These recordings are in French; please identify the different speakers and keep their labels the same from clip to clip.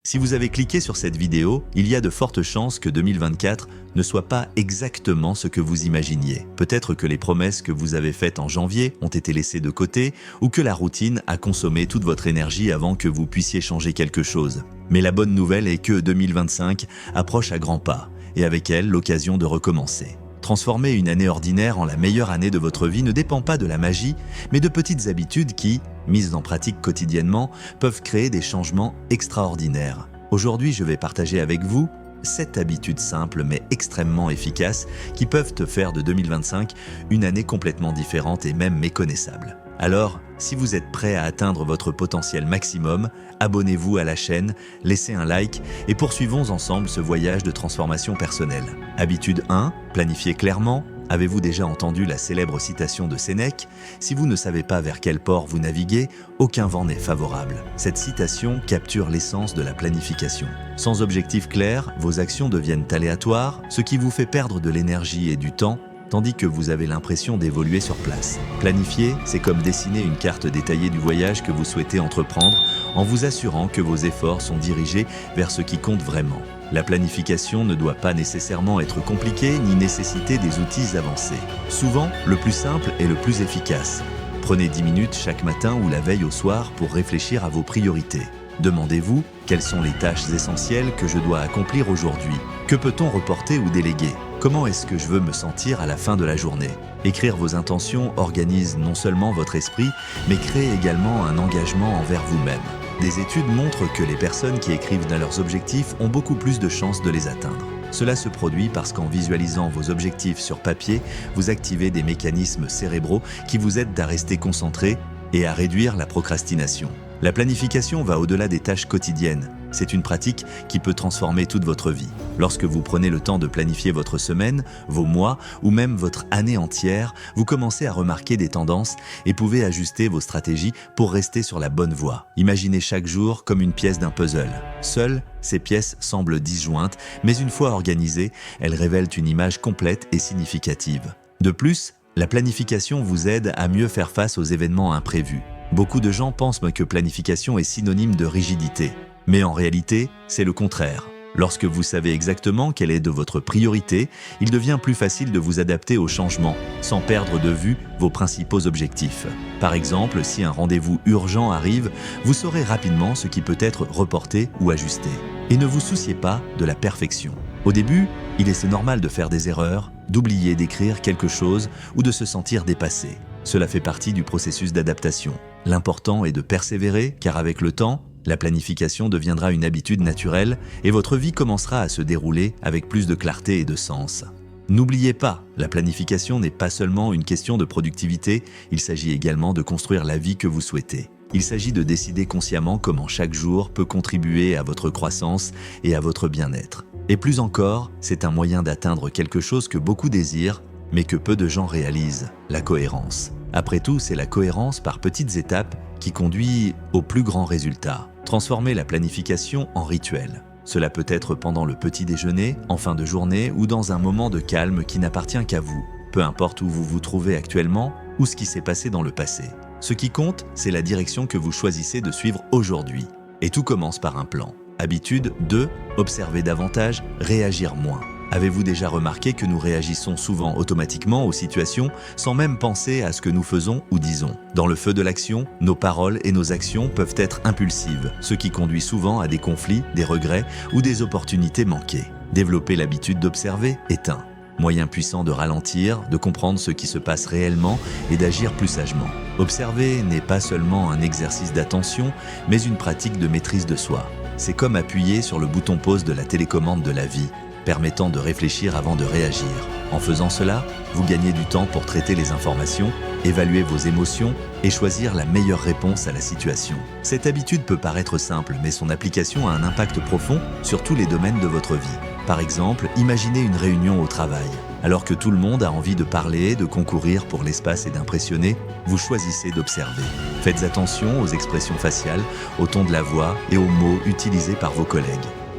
Speaker 1: Si vous avez cliqué sur cette vidéo, il y a de fortes chances que 2024 ne soit pas exactement ce que vous imaginiez. Peut-être que les promesses que vous avez faites en janvier ont été laissées de côté ou que la routine a consommé toute votre énergie avant que vous puissiez changer quelque chose. Mais la bonne nouvelle est que 2025 approche à grands pas et avec elle l'occasion de recommencer. Transformer une année ordinaire en la meilleure année de votre vie ne dépend pas de la magie, mais de petites habitudes qui, mises en pratique quotidiennement, peuvent créer des changements extraordinaires. Aujourd'hui, je vais partager avec vous 7 habitudes simples mais extrêmement efficaces qui peuvent te faire de 2025 une année complètement différente et même méconnaissable. Alors, si vous êtes prêt à atteindre votre potentiel maximum, abonnez-vous à la chaîne, laissez un like et poursuivons ensemble ce voyage de transformation personnelle. Habitude 1, planifiez clairement. Avez-vous déjà entendu la célèbre citation de Sénèque ? Si vous ne savez pas vers quel port vous naviguez, aucun vent n'est favorable. Cette citation capture l'essence de la planification. Sans objectif clair, vos actions deviennent aléatoires, ce qui vous fait perdre de l'énergie et du temps, tandis que vous avez l'impression d'évoluer sur place. Planifier, c'est comme dessiner une carte détaillée du voyage que vous souhaitez entreprendre en vous assurant que vos efforts sont dirigés vers ce qui compte vraiment. La planification ne doit pas nécessairement être compliquée ni nécessiter des outils avancés. Souvent, le plus simple est le plus efficace. Prenez 10 minutes chaque matin ou la veille au soir pour réfléchir à vos priorités. Demandez-vous, quelles sont les tâches essentielles que je dois accomplir aujourd'hui ? Que peut-on reporter ou déléguer ? Comment est-ce que je veux me sentir à la fin de la journée ? Écrire vos intentions organise non seulement votre esprit, mais crée également un engagement envers vous-même. Des études montrent que les personnes qui écrivent dans leurs objectifs ont beaucoup plus de chances de les atteindre. Cela se produit parce qu'en visualisant vos objectifs sur papier, vous activez des mécanismes cérébraux qui vous aident à rester concentré et à réduire la procrastination. La planification va au-delà des tâches quotidiennes. C'est une pratique qui peut transformer toute votre vie. Lorsque vous prenez le temps de planifier votre semaine, vos mois ou même votre année entière, vous commencez à remarquer des tendances et pouvez ajuster vos stratégies pour rester sur la bonne voie. Imaginez chaque jour comme une pièce d'un puzzle. Seules, ces pièces semblent disjointes, mais une fois organisées, elles révèlent une image complète et significative. De plus, la planification vous aide à mieux faire face aux événements imprévus. Beaucoup de gens pensent que planification est synonyme de rigidité. Mais en réalité, c'est le contraire. Lorsque vous savez exactement quelle est de votre priorité, il devient plus facile de vous adapter aux changements, sans perdre de vue vos principaux objectifs. Par exemple, si un rendez-vous urgent arrive, vous saurez rapidement ce qui peut être reporté ou ajusté. Et ne vous souciez pas de la perfection. Au début, il est normal de faire des erreurs, d'oublier d'écrire quelque chose ou de se sentir dépassé. Cela fait partie du processus d'adaptation. L'important est de persévérer, car avec le temps, la planification deviendra une habitude naturelle et votre vie commencera à se dérouler avec plus de clarté et de sens. N'oubliez pas, la planification n'est pas seulement une question de productivité, il s'agit également de construire la vie que vous souhaitez. Il s'agit de décider consciemment comment chaque jour peut contribuer à votre croissance et à votre bien-être. Et plus encore, c'est un moyen d'atteindre quelque chose que beaucoup désirent, mais que peu de gens réalisent, la cohérence. Après tout, c'est la cohérence par petites étapes qui conduit au plus grand résultat. Transformez la planification en rituel. Cela peut être pendant le petit déjeuner, en fin de journée ou dans un moment de calme qui n'appartient qu'à vous. Peu importe où vous vous trouvez actuellement ou ce qui s'est passé dans le passé. Ce qui compte, c'est la direction que vous choisissez de suivre aujourd'hui. Et tout commence par un plan. Habitude 2, observer davantage, réagir moins. Avez-vous déjà remarqué que nous réagissons souvent automatiquement aux situations sans même penser à ce que nous faisons ou disons ? Dans le feu de l'action, nos paroles et nos actions peuvent être impulsives, ce qui conduit souvent à des conflits, des regrets ou des opportunités manquées. Développer l'habitude d'observer est un moyen puissant de ralentir, de comprendre ce qui se passe réellement et d'agir plus sagement. Observer n'est pas seulement un exercice d'attention, mais une pratique de maîtrise de soi. C'est comme appuyer sur le bouton pause de la télécommande de la vie, permettant de réfléchir avant de réagir. En faisant cela, vous gagnez du temps pour traiter les informations, évaluer vos émotions et choisir la meilleure réponse à la situation. Cette habitude peut paraître simple, mais son application a un impact profond sur tous les domaines de votre vie. Par exemple, imaginez une réunion au travail. Alors que tout le monde a envie de parler, de concourir pour l'espace et d'impressionner, vous choisissez d'observer. Faites attention aux expressions faciales, au ton de la voix et aux mots utilisés par vos collègues.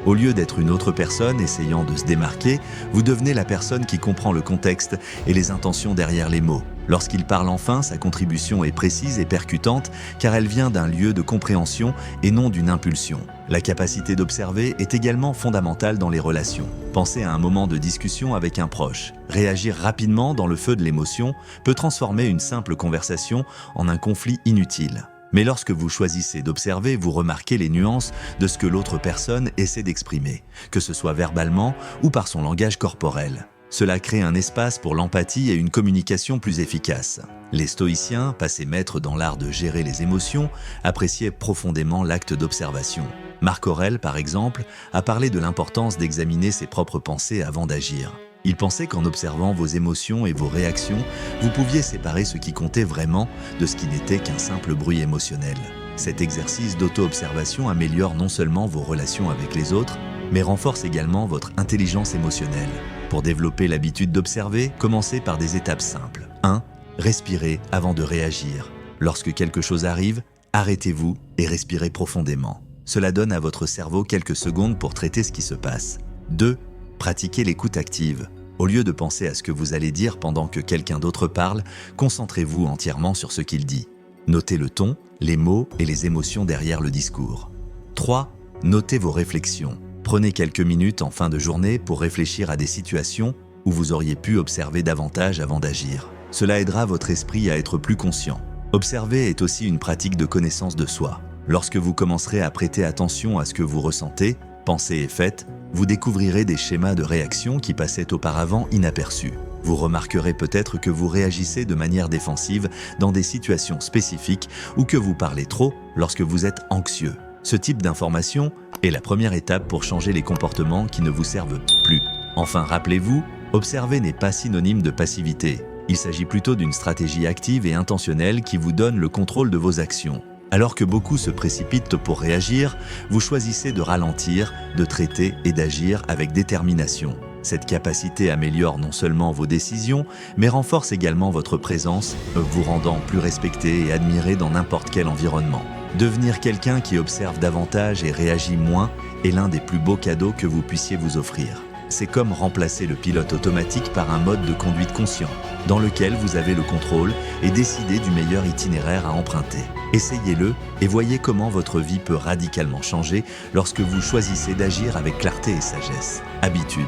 Speaker 1: Au lieu d'être une autre personne essayant de se démarquer, vous devenez la personne qui comprend le contexte et les intentions derrière les mots. Lorsqu'il parle enfin, sa contribution est précise et percutante car elle vient d'un lieu de compréhension et non d'une impulsion. La capacité d'observer est également fondamentale dans les relations. Pensez à un moment de discussion avec un proche. Réagir rapidement dans le feu de l'émotion peut transformer une simple conversation en un conflit inutile. Mais lorsque vous choisissez d'observer, vous remarquez les nuances de ce que l'autre personne essaie d'exprimer, que ce soit verbalement ou par son langage corporel. Cela crée un espace pour l'empathie et une communication plus efficace. Les stoïciens, passés maîtres dans l'art de gérer les émotions, appréciaient profondément l'acte d'observation. Marc Aurèle, par exemple, a parlé de l'importance d'examiner ses propres pensées avant d'agir. Il pensait qu'en observant vos émotions et vos réactions, vous pouviez séparer ce qui comptait vraiment de ce qui n'était qu'un simple bruit émotionnel. Cet exercice d'auto-observation améliore non seulement vos relations avec les autres, mais renforce également votre intelligence émotionnelle. Pour développer l'habitude d'observer, commencez par des étapes simples. 1. Respirez avant de réagir. Lorsque quelque chose arrive, arrêtez-vous et respirez profondément. Cela donne à votre cerveau quelques secondes pour traiter ce qui se passe. 2. Pratiquez l'écoute active. Au lieu de penser à ce que vous allez dire pendant que quelqu'un d'autre parle, concentrez-vous entièrement sur ce qu'il dit. Notez le ton, les mots et les émotions derrière le discours. 3. Notez vos réflexions. Prenez quelques minutes en fin de journée pour réfléchir à des situations où vous auriez pu observer davantage avant d'agir. Cela aidera votre esprit à être plus conscient. Observer est aussi une pratique de connaissance de soi. Lorsque vous commencerez à prêter attention à ce que vous ressentez, pensez et faites, vous découvrirez des schémas de réaction qui passaient auparavant inaperçus. Vous remarquerez peut-être que vous réagissez de manière défensive dans des situations spécifiques ou que vous parlez trop lorsque vous êtes anxieux. Ce type d'information est la première étape pour changer les comportements qui ne vous servent plus. Enfin, rappelez-vous, observer n'est pas synonyme de passivité. Il s'agit plutôt d'une stratégie active et intentionnelle qui vous donne le contrôle de vos actions. Alors que beaucoup se précipitent pour réagir, vous choisissez de ralentir, de traiter et d'agir avec détermination. Cette capacité améliore non seulement vos décisions, mais renforce également votre présence, vous rendant plus respecté et admiré dans n'importe quel environnement. Devenir quelqu'un qui observe davantage et réagit moins est l'un des plus beaux cadeaux que vous puissiez vous offrir. C'est comme remplacer le pilote automatique par un mode de conduite conscient, dans lequel vous avez le contrôle et décidez du meilleur itinéraire à emprunter. Essayez-le et voyez comment votre vie peut radicalement changer lorsque vous choisissez d'agir avec clarté et sagesse. Habitude.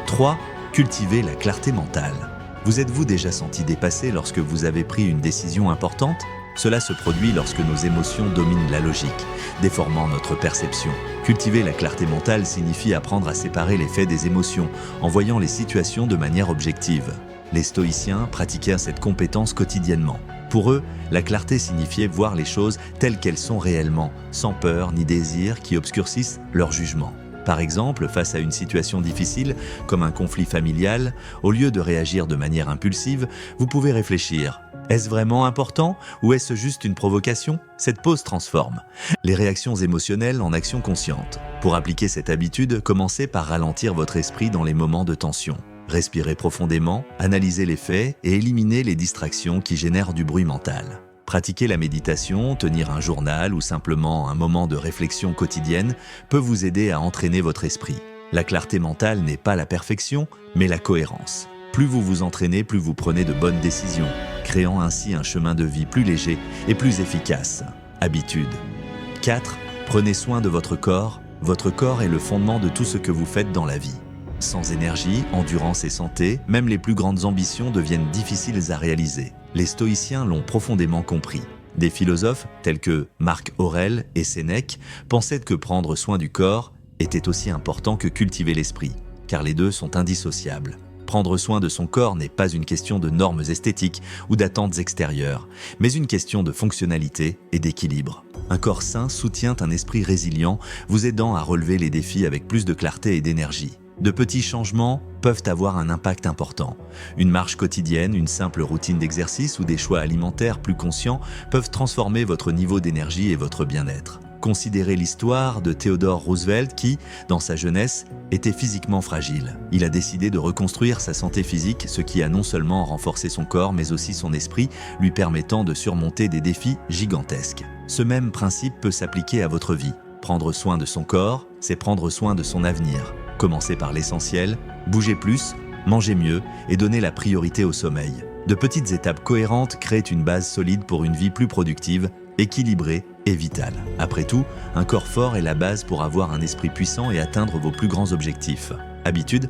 Speaker 1: 3. Cultivez la clarté mentale. Vous êtes-vous déjà senti dépassé lorsque vous avez pris une décision importante ? Cela se produit lorsque nos émotions dominent la logique, déformant notre perception. Cultiver la clarté mentale signifie apprendre à séparer les faits des émotions, en voyant les situations de manière objective. Les stoïciens pratiquaient cette compétence quotidiennement. Pour eux, la clarté signifiait voir les choses telles qu'elles sont réellement, sans peur ni désir qui obscurcissent leur jugement. Par exemple, face à une situation difficile, comme un conflit familial, au lieu de réagir de manière impulsive, vous pouvez réfléchir. Est-ce vraiment important ou est-ce juste une provocation ? Cette pause transforme les réactions émotionnelles en actions conscientes. Pour appliquer cette habitude, commencez par ralentir votre esprit dans les moments de tension. Respirez profondément, analysez les faits et éliminez les distractions qui génèrent du bruit mental. Pratiquer la méditation, tenir un journal ou simplement un moment de réflexion quotidienne peut vous aider à entraîner votre esprit. La clarté mentale n'est pas la perfection, mais la cohérence. Plus vous vous entraînez, plus vous prenez de bonnes décisions, créant ainsi un chemin de vie plus léger et plus efficace. Habitude. 4. Prenez soin de votre corps. Votre corps est le fondement de tout ce que vous faites dans la vie. Sans énergie, endurance et santé, même les plus grandes ambitions deviennent difficiles à réaliser. Les stoïciens l'ont profondément compris. Des philosophes tels que Marc Aurèle et Sénèque pensaient que prendre soin du corps était aussi important que cultiver l'esprit, car les deux sont indissociables. Prendre soin de son corps n'est pas une question de normes esthétiques ou d'attentes extérieures, mais une question de fonctionnalité et d'équilibre. Un corps sain soutient un esprit résilient, vous aidant à relever les défis avec plus de clarté et d'énergie. De petits changements peuvent avoir un impact important. Une marche quotidienne, une simple routine d'exercice ou des choix alimentaires plus conscients peuvent transformer votre niveau d'énergie et votre bien-être. Considérez l'histoire de Theodore Roosevelt qui, dans sa jeunesse, était physiquement fragile. Il a décidé de reconstruire sa santé physique, ce qui a non seulement renforcé son corps mais aussi son esprit, lui permettant de surmonter des défis gigantesques. Ce même principe peut s'appliquer à votre vie. Prendre soin de son corps, c'est prendre soin de son avenir. Commencez par l'essentiel, bougez plus, mangez mieux et donnez la priorité au sommeil. De petites étapes cohérentes créent une base solide pour une vie plus productive, équilibrée et vitale. Après tout, un corps fort est la base pour avoir un esprit puissant et atteindre vos plus grands objectifs. Habitude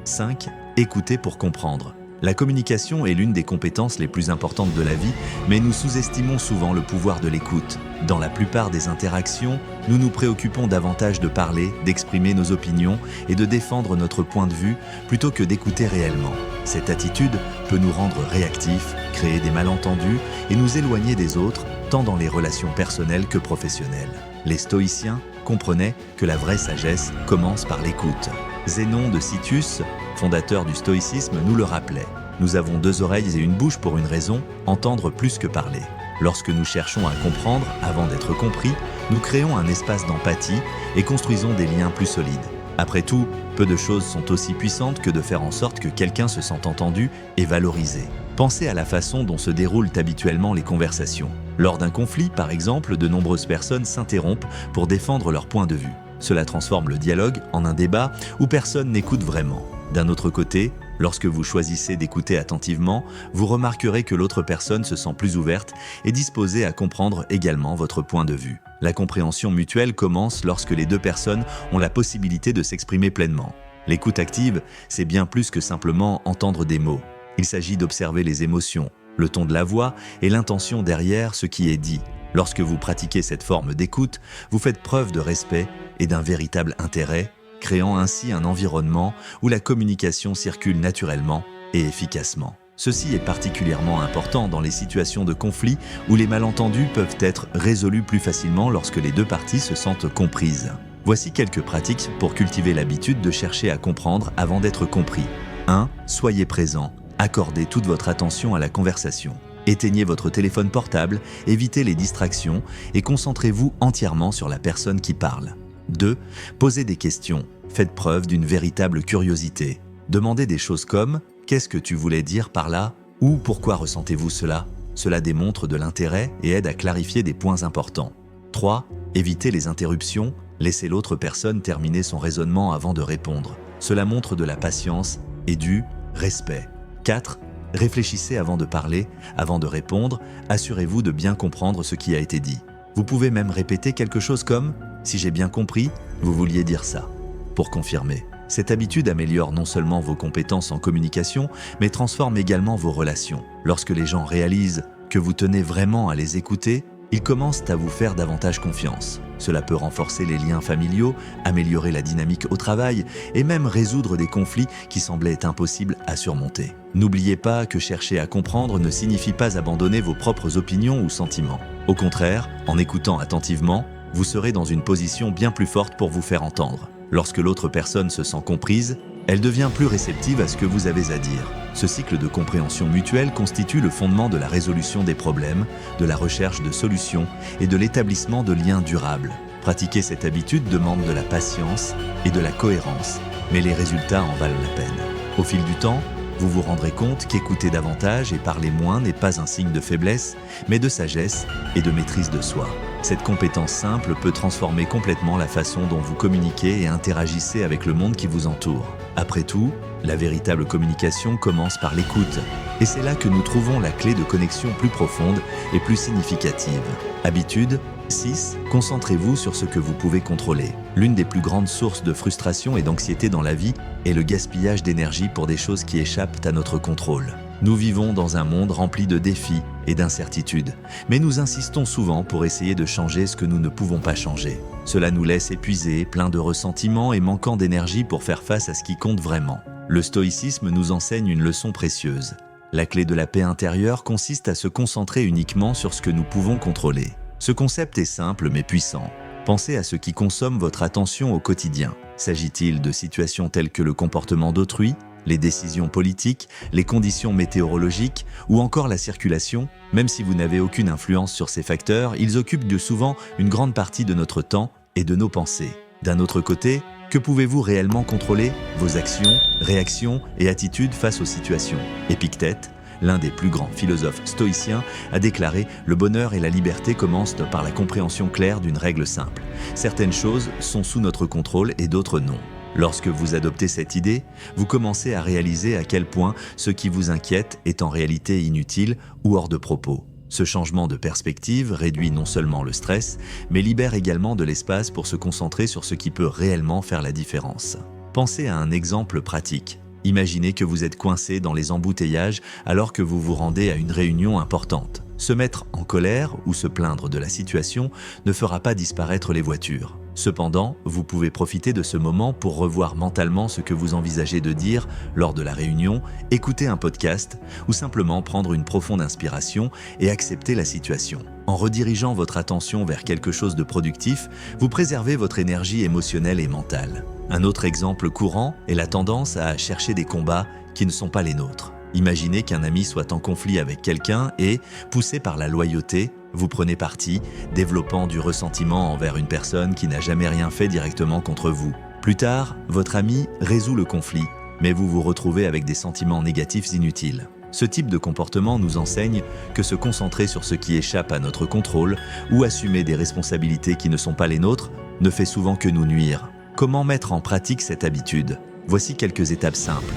Speaker 1: 5. Écouter pour comprendre. La communication est l'une des compétences les plus importantes de la vie, mais nous sous-estimons souvent le pouvoir de l'écoute. Dans la plupart des interactions, nous nous préoccupons davantage de parler, d'exprimer nos opinions et de défendre notre point de vue plutôt que d'écouter réellement. Cette attitude peut nous rendre réactifs, créer des malentendus et nous éloigner des autres, tant dans les relations personnelles que professionnelles. Les stoïciens comprenaient que la vraie sagesse commence par l'écoute. Zénon de Citius, fondateur du stoïcisme, nous le rappelait. Nous avons 2 oreilles et une bouche pour une raison, entendre plus que parler. Lorsque nous cherchons à comprendre avant d'être compris, nous créons un espace d'empathie et construisons des liens plus solides. Après tout, peu de choses sont aussi puissantes que de faire en sorte que quelqu'un se sente entendu et valorisé. Pensez à la façon dont se déroulent habituellement les conversations. Lors d'un conflit, par exemple, de nombreuses personnes s'interrompent pour défendre leur point de vue. Cela transforme le dialogue en un débat où personne n'écoute vraiment. D'un autre côté, lorsque vous choisissez d'écouter attentivement, vous remarquerez que l'autre personne se sent plus ouverte et disposée à comprendre également votre point de vue. La compréhension mutuelle commence lorsque les 2 personnes ont la possibilité de s'exprimer pleinement. L'écoute active, c'est bien plus que simplement entendre des mots. Il s'agit d'observer les émotions, le ton de la voix et l'intention derrière ce qui est dit. Lorsque vous pratiquez cette forme d'écoute, vous faites preuve de respect et d'un véritable intérêt, créant ainsi un environnement où la communication circule naturellement et efficacement. Ceci est particulièrement important dans les situations de conflit où les malentendus peuvent être résolus plus facilement lorsque les 2 parties se sentent comprises. Voici quelques pratiques pour cultiver l'habitude de chercher à comprendre avant d'être compris. 1. Soyez présent. Accordez toute votre attention à la conversation. Éteignez votre téléphone portable, évitez les distractions et concentrez-vous entièrement sur la personne qui parle. 2. Posez des questions. Faites preuve d'une véritable curiosité. Demandez des choses comme « Qu'est-ce que tu voulais dire par là ?» ou « Pourquoi ressentez-vous cela ?» Cela démontre de l'intérêt et aide à clarifier des points importants. 3. Évitez les interruptions. Laissez l'autre personne terminer son raisonnement avant de répondre. Cela montre de la patience et du respect. 4. Réfléchissez avant de parler, avant de répondre, assurez-vous de bien comprendre ce qui a été dit. Vous pouvez même répéter quelque chose comme « Si j'ai bien compris, vous vouliez dire ça » pour confirmer. Cette habitude améliore non seulement vos compétences en communication, mais transforme également vos relations. Lorsque les gens réalisent que vous tenez vraiment à les écouter, ils commencent à vous faire davantage confiance. Cela peut renforcer les liens familiaux, améliorer la dynamique au travail et même résoudre des conflits qui semblaient impossibles à surmonter. N'oubliez pas que chercher à comprendre ne signifie pas abandonner vos propres opinions ou sentiments. Au contraire, en écoutant attentivement, vous serez dans une position bien plus forte pour vous faire entendre. Lorsque l'autre personne se sent comprise, elle devient plus réceptive à ce que vous avez à dire. Ce cycle de compréhension mutuelle constitue le fondement de la résolution des problèmes, de la recherche de solutions et de l'établissement de liens durables. Pratiquer cette habitude demande de la patience et de la cohérence, mais les résultats en valent la peine. Au fil du temps, vous vous rendrez compte qu'écouter davantage et parler moins n'est pas un signe de faiblesse, mais de sagesse et de maîtrise de soi. Cette compétence simple peut transformer complètement la façon dont vous communiquez et interagissez avec le monde qui vous entoure. Après tout, la véritable communication commence par l'écoute, et c'est là que nous trouvons la clé de connexion plus profonde et plus significative. Habitude 6. Concentrez-vous sur ce que vous pouvez contrôler. L'une des plus grandes sources de frustration et d'anxiété dans la vie est le gaspillage d'énergie pour des choses qui échappent à notre contrôle. Nous vivons dans un monde rempli de défis et d'incertitudes, mais nous insistons souvent pour essayer de changer ce que nous ne pouvons pas changer. Cela nous laisse épuisés, pleins de ressentiments et manquant d'énergie pour faire face à ce qui compte vraiment. Le stoïcisme nous enseigne une leçon précieuse. La clé de la paix intérieure consiste à se concentrer uniquement sur ce que nous pouvons contrôler. Ce concept est simple mais puissant. Pensez à ce qui consomme votre attention au quotidien. S'agit-il de situations telles que le comportement d'autrui, les décisions politiques, les conditions météorologiques ou encore la circulation? Même si vous n'avez aucune influence sur ces facteurs, ils occupent de souvent une grande partie de notre temps et de nos pensées. D'un autre côté, que pouvez-vous réellement contrôler? Vos actions, réactions et attitudes face aux situations. Épictète, l'un des plus grands philosophes stoïciens, a déclaré « Le bonheur et la liberté commencent par la compréhension claire d'une règle simple. Certaines choses sont sous notre contrôle et d'autres non. » Lorsque vous adoptez cette idée, vous commencez à réaliser à quel point ce qui vous inquiète est en réalité inutile ou hors de propos. Ce changement de perspective réduit non seulement le stress, mais libère également de l'espace pour se concentrer sur ce qui peut réellement faire la différence. Pensez à un exemple pratique. Imaginez que vous êtes coincé dans les embouteillages alors que vous vous rendez à une réunion importante. Se mettre en colère ou se plaindre de la situation ne fera pas disparaître les voitures. Cependant, vous pouvez profiter de ce moment pour revoir mentalement ce que vous envisagez de dire lors de la réunion, écouter un podcast ou simplement prendre une profonde inspiration et accepter la situation. En redirigeant votre attention vers quelque chose de productif, vous préservez votre énergie émotionnelle et mentale. Un autre exemple courant est la tendance à chercher des combats qui ne sont pas les nôtres. Imaginez qu'un ami soit en conflit avec quelqu'un et, poussé par la loyauté, vous prenez parti, développant du ressentiment envers une personne qui n'a jamais rien fait directement contre vous. Plus tard, votre ami résout le conflit, mais vous vous retrouvez avec des sentiments négatifs inutiles. Ce type de comportement nous enseigne que se concentrer sur ce qui échappe à notre contrôle ou assumer des responsabilités qui ne sont pas les nôtres ne fait souvent que nous nuire. Comment mettre en pratique cette habitude ? Voici quelques étapes simples.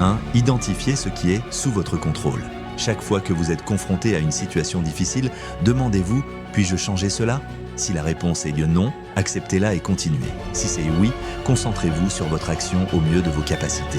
Speaker 1: 1. Identifiez ce qui est sous votre contrôle. Chaque fois que vous êtes confronté à une situation difficile, demandez-vous « puis-je changer cela ?» Si la réponse est non, acceptez-la et continuez. Si c'est oui, concentrez-vous sur votre action au mieux de vos capacités.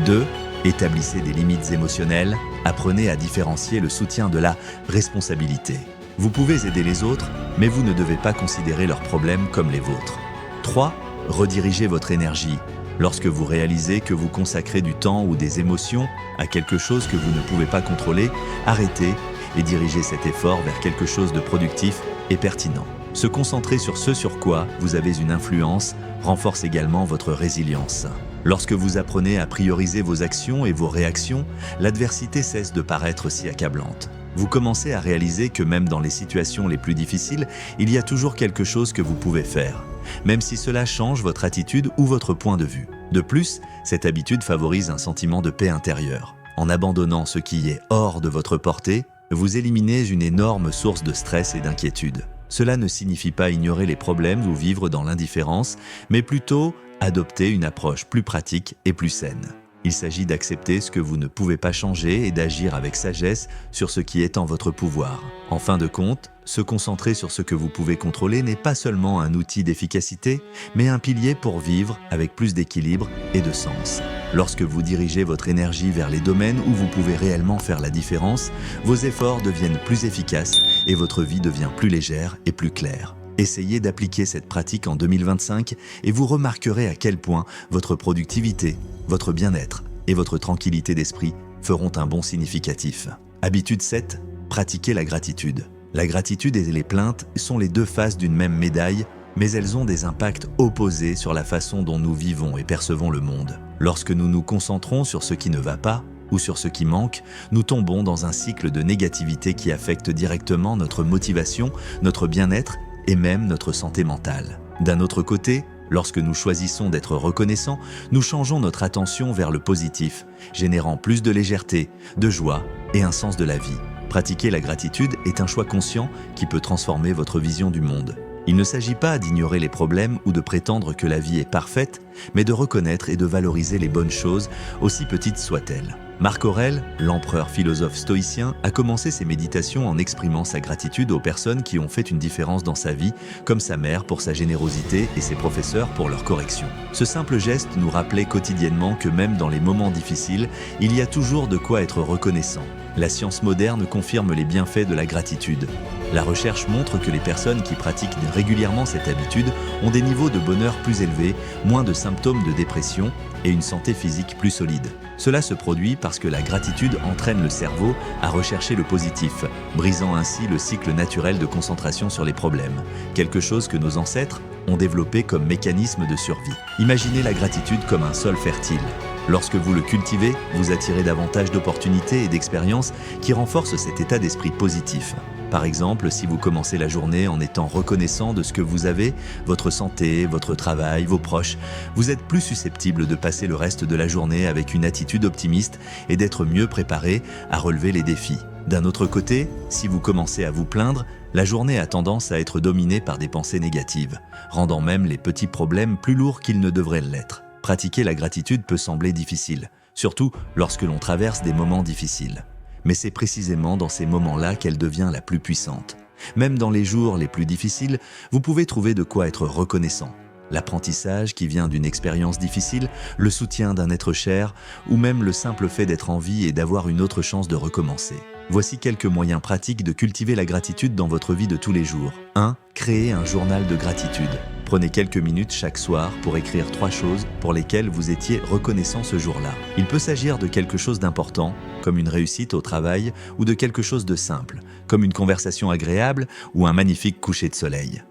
Speaker 1: 2. Établissez des limites émotionnelles. Apprenez à différencier le soutien de la responsabilité. Vous pouvez aider les autres, mais vous ne devez pas considérer leurs problèmes comme les vôtres. 3. Redirigez votre énergie. Lorsque vous réalisez que vous consacrez du temps ou des émotions à quelque chose que vous ne pouvez pas contrôler, arrêtez et dirigez cet effort vers quelque chose de productif et pertinent. Se concentrer sur ce sur quoi vous avez une influence renforce également votre résilience. Lorsque vous apprenez à prioriser vos actions et vos réactions, l'adversité cesse de paraître si accablante. Vous commencez à réaliser que même dans les situations les plus difficiles, il y a toujours quelque chose que vous pouvez faire, même si cela change votre attitude ou votre point de vue. De plus, cette habitude favorise un sentiment de paix intérieure. En abandonnant ce qui est hors de votre portée, vous éliminez une énorme source de stress et d'inquiétude. Cela ne signifie pas ignorer les problèmes ou vivre dans l'indifférence, mais plutôt adopter une approche plus pratique et plus saine. Il s'agit d'accepter ce que vous ne pouvez pas changer et d'agir avec sagesse sur ce qui est en votre pouvoir. En fin de compte, se concentrer sur ce que vous pouvez contrôler n'est pas seulement un outil d'efficacité, mais un pilier pour vivre avec plus d'équilibre et de sens. Lorsque vous dirigez votre énergie vers les domaines où vous pouvez réellement faire la différence, vos efforts deviennent plus efficaces et votre vie devient plus légère et plus claire. Essayez d'appliquer cette pratique en 2025 et vous remarquerez à quel point votre productivité, votre bien-être et votre tranquillité d'esprit feront un bond significatif. Habitude 7. Pratiquez la gratitude. La gratitude et les plaintes sont les deux faces d'une même médaille, mais elles ont des impacts opposés sur la façon dont nous vivons et percevons le monde. Lorsque nous nous concentrons sur ce qui ne va pas ou sur ce qui manque, nous tombons dans un cycle de négativité qui affecte directement notre motivation, notre bien-être et même notre santé mentale. D'un autre côté, lorsque nous choisissons d'être reconnaissants, nous changeons notre attention vers le positif, générant plus de légèreté, de joie et un sens de la vie. Pratiquer la gratitude est un choix conscient qui peut transformer votre vision du monde. Il ne s'agit pas d'ignorer les problèmes ou de prétendre que la vie est parfaite, mais de reconnaître et de valoriser les bonnes choses, aussi petites soient-elles. Marc Aurèle, l'empereur philosophe stoïcien, a commencé ses méditations en exprimant sa gratitude aux personnes qui ont fait une différence dans sa vie, comme sa mère pour sa générosité et ses professeurs pour leur correction. Ce simple geste nous rappelait quotidiennement que même dans les moments difficiles, il y a toujours de quoi être reconnaissant. La science moderne confirme les bienfaits de la gratitude. La recherche montre que les personnes qui pratiquent régulièrement cette habitude ont des niveaux de bonheur plus élevés, moins de symptômes de dépression et une santé physique plus solide. Cela se produit parce que la gratitude entraîne le cerveau à rechercher le positif, brisant ainsi le cycle naturel de concentration sur les problèmes, quelque chose que nos ancêtres ont développé comme mécanisme de survie. Imaginez la gratitude comme un sol fertile. Lorsque vous le cultivez, vous attirez davantage d'opportunités et d'expériences qui renforcent cet état d'esprit positif. Par exemple, si vous commencez la journée en étant reconnaissant de ce que vous avez, votre santé, votre travail, vos proches, vous êtes plus susceptible de passer le reste de la journée avec une attitude optimiste et d'être mieux préparé à relever les défis. D'un autre côté, si vous commencez à vous plaindre, la journée a tendance à être dominée par des pensées négatives, rendant même les petits problèmes plus lourds qu'ils ne devraient l'être. Pratiquer la gratitude peut sembler difficile, surtout lorsque l'on traverse des moments difficiles. Mais c'est précisément dans ces moments-là qu'elle devient la plus puissante. Même dans les jours les plus difficiles, vous pouvez trouver de quoi être reconnaissant. L'apprentissage qui vient d'une expérience difficile, le soutien d'un être cher, ou même le simple fait d'être en vie et d'avoir une autre chance de recommencer. Voici quelques moyens pratiques de cultiver la gratitude dans votre vie de tous les jours. 1. Créez un journal de gratitude. Prenez quelques minutes chaque soir pour écrire 3 choses pour lesquelles vous étiez reconnaissant ce jour-là. Il peut s'agir de quelque chose d'important, comme une réussite au travail, ou de quelque chose de simple, comme une conversation agréable ou un magnifique coucher de soleil.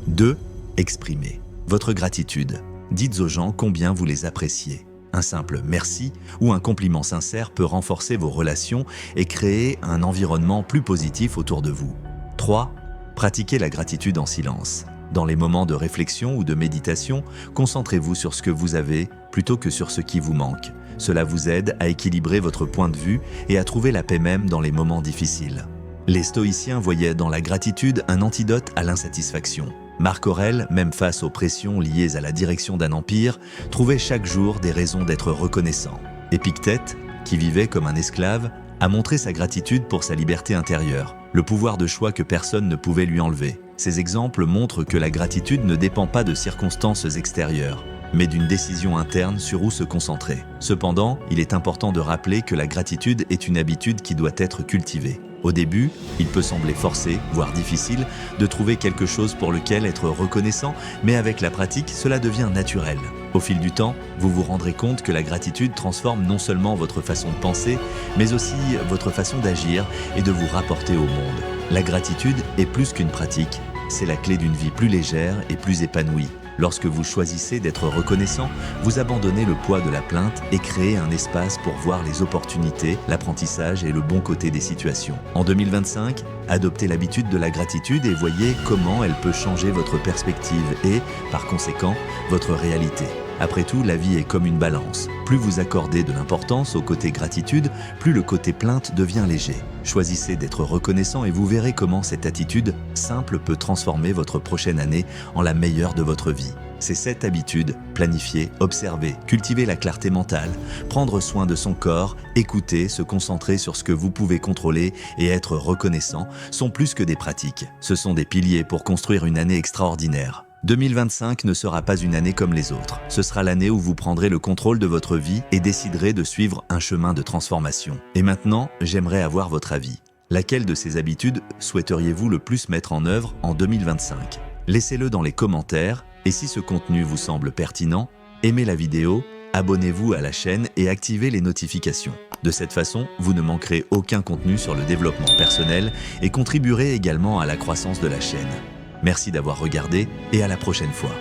Speaker 1: 2. Exprimez votre gratitude. Dites aux gens combien vous les appréciez. Un simple merci ou un compliment sincère peut renforcer vos relations et créer un environnement plus positif autour de vous. 3. Pratiquez la gratitude en silence. Dans les moments de réflexion ou de méditation, concentrez-vous sur ce que vous avez plutôt que sur ce qui vous manque. Cela vous aide à équilibrer votre point de vue et à trouver la paix même dans les moments difficiles. Les stoïciens voyaient dans la gratitude un antidote à l'insatisfaction. Marc Aurèle, même face aux pressions liées à la direction d'un empire, trouvait chaque jour des raisons d'être reconnaissant. Épictète, qui vivait comme un esclave, a montré sa gratitude pour sa liberté intérieure, le pouvoir de choix que personne ne pouvait lui enlever. Ces exemples montrent que la gratitude ne dépend pas de circonstances extérieures, mais d'une décision interne sur où se concentrer. Cependant, il est important de rappeler que la gratitude est une habitude qui doit être cultivée. Au début, il peut sembler forcé, voire difficile, de trouver quelque chose pour lequel être reconnaissant, mais avec la pratique, cela devient naturel. Au fil du temps, vous vous rendrez compte que la gratitude transforme non seulement votre façon de penser, mais aussi votre façon d'agir et de vous rapporter au monde. La gratitude est plus qu'une pratique, c'est la clé d'une vie plus légère et plus épanouie. Lorsque vous choisissez d'être reconnaissant, vous abandonnez le poids de la plainte et créez un espace pour voir les opportunités, l'apprentissage et le bon côté des situations. En 2025, adoptez l'habitude de la gratitude et voyez comment elle peut changer votre perspective et, par conséquent, votre réalité. Après tout, la vie est comme une balance. Plus vous accordez de l'importance au côté gratitude, plus le côté plainte devient léger. Choisissez d'être reconnaissant et vous verrez comment cette attitude simple peut transformer votre prochaine année en la meilleure de votre vie. C'est cette habitude, planifier, observer, cultiver la clarté mentale, prendre soin de son corps, écouter, se concentrer sur ce que vous pouvez contrôler et être reconnaissant sont plus que des pratiques. Ce sont des piliers pour construire une année extraordinaire. 2025 ne sera pas une année comme les autres. Ce sera l'année où vous prendrez le contrôle de votre vie et déciderez de suivre un chemin de transformation. Et maintenant, j'aimerais avoir votre avis. Laquelle de ces habitudes souhaiteriez-vous le plus mettre en œuvre en 2025 ? Laissez-le dans les commentaires et si ce contenu vous semble pertinent, aimez la vidéo, abonnez-vous à la chaîne et activez les notifications. De cette façon, vous ne manquerez aucun contenu sur le développement personnel et contribuerez également à la croissance de la chaîne. Merci d'avoir regardé et à la prochaine fois.